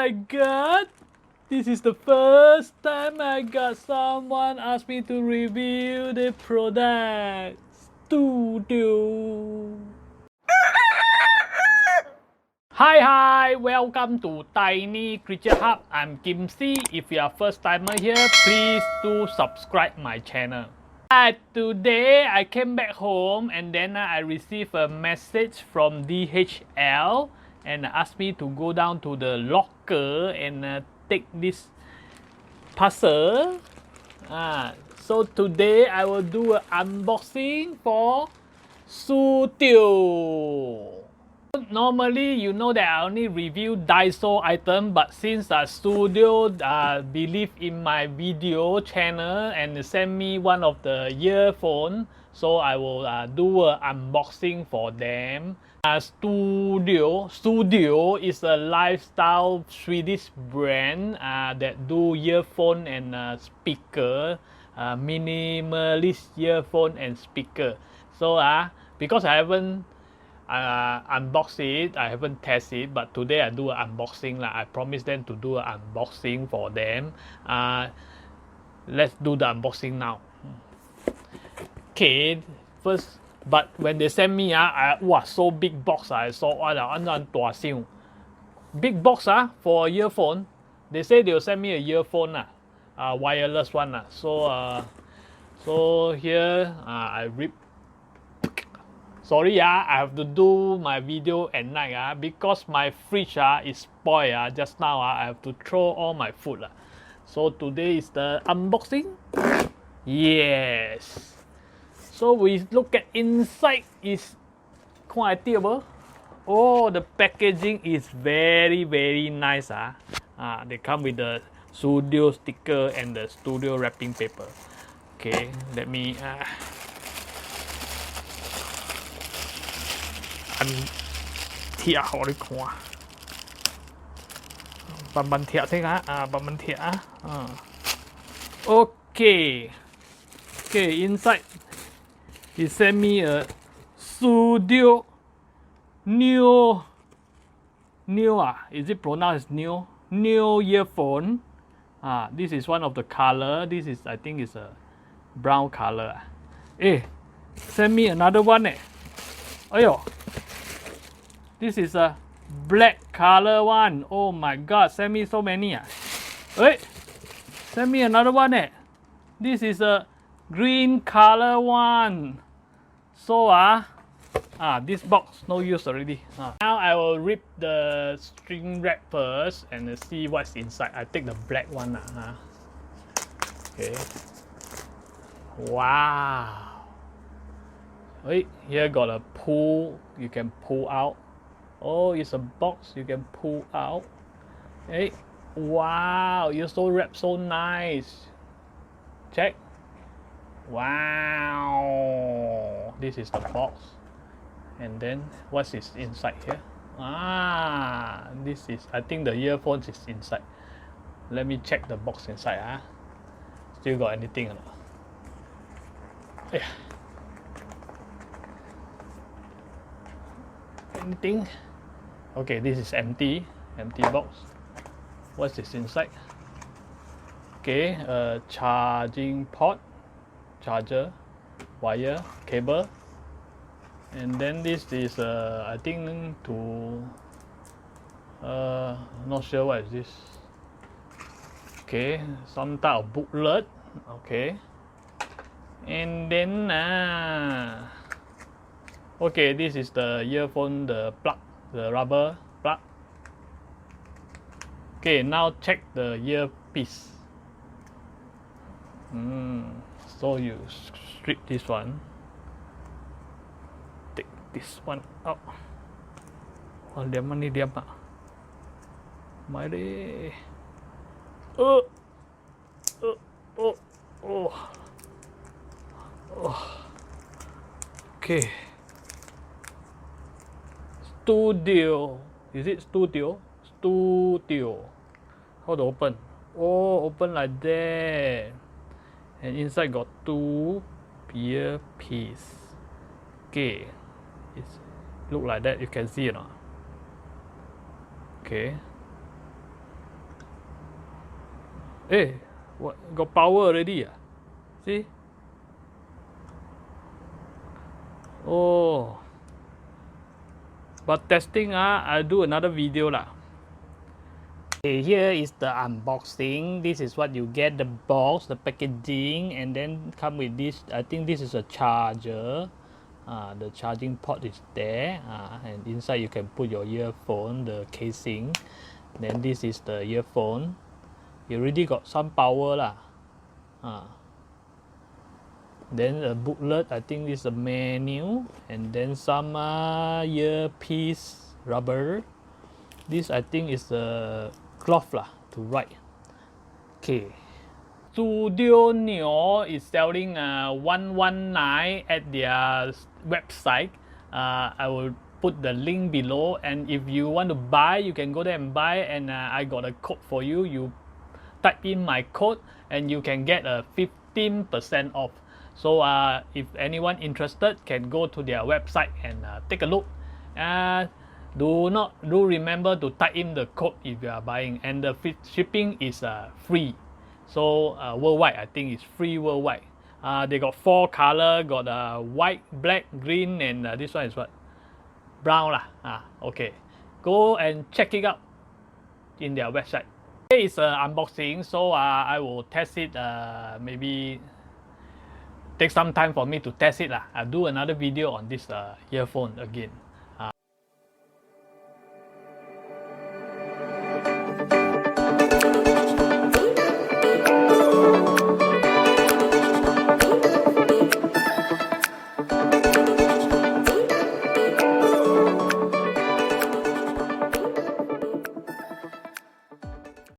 my god! This is the first time I got someone ask me to review the product. Sudio. Hi, welcome to Tiny Creature Hub. I'm Kim C. If you are first timer here, please do subscribe my channel. Today I came back home and then I received a message from DHL and asked me to go down to the locker and take this parcel. So today I will do an unboxing for Sudio. Normally, you know that I only review Daiso items, but since Sudio believe in my video channel and send me one of the earphone, so I will do an unboxing for them. Sudio is a lifestyle Swedish brand that do earphone and speaker, minimalist earphone and speaker. So because I haven't unbox it, I haven't tested it, but today I do an unboxing. I promised them to do an unboxing for them. Let's do the unboxing now. Okay, first, but when they send me wow, so big box, I saw big box for earphone. They say they'll send me a earphone wireless one so here I rip. Sorry I have to do my video at night because my fridge is spoiled just now I have to throw all my food So today is the unboxing. Yes. So we look at inside is quite Oh, the packaging is very nice They come with the Sudio sticker and the Sudio wrapping paper. Okay, let me thịa họ đi qua bằng thịa thế bằng thịa Okay, inside he sent me a Sudio Nio is it pronounced Nio earphone. This is one of the color. This is, I think, is a brown color. Send me another one This is a black color one. Oh my god, send me so many send me another one This is a green color one. So this box no use already. Now I will rip the string wrap first and see what's inside. I take the black one Okay. Wow. Here got a pull. You can pull out. Oh, it's a box you can pull out. Wow, you're so wrapped so nice. Check. Wow, this is the box. And then what's is inside here? This is, I think the earphones is inside. Let me check the box inside. Still got anything or not? Anything? Okay, this is empty box. What's this inside? Okay, a charging port, charger, wire, cable, and then this is I think to not sure what is this. Okay, some type of booklet. Okay, and then okay, this is the earphone, the plug, the rubber plug. Okay, now check the earpiece. So you strip this one. Take this one out. Diam ni diam Mari. Okay. Sudio. Is it Sudio? Sudio. How to open? Oh, open like that. And inside got two earpiece. Okay. It's look like that. You can see it. Okay. Hey, what got power already? See? Oh. But testing, I'll do another video lah. Okay, here is the unboxing. This is what you get, the box, the packaging, and then come with this. I think this is a charger. The charging port is there, and inside you can put your earphone, the casing. Then this is the earphone. You already got some power lah. Then a booklet, I think this is a menu, and then some earpiece rubber. This I think is a cloth lah to write. Okay. Sudio Nio is selling 119 at their website. I will put the link below, and if you want to buy, you can go there and buy, and I got a code for you. You type in my code and you can get a 15% off. So if anyone interested, can go to their website and take a look. Do remember to type in the code if you are buying, and the shipping is free. So worldwide, I think it's free worldwide. They got 4 color, got white, black, green, and this one is what? Brown lah. Okay, go and check it out in their website. Today is unboxing, so I will test it. Maybe take some time for me to test it lah. I'll do another video on this earphone again.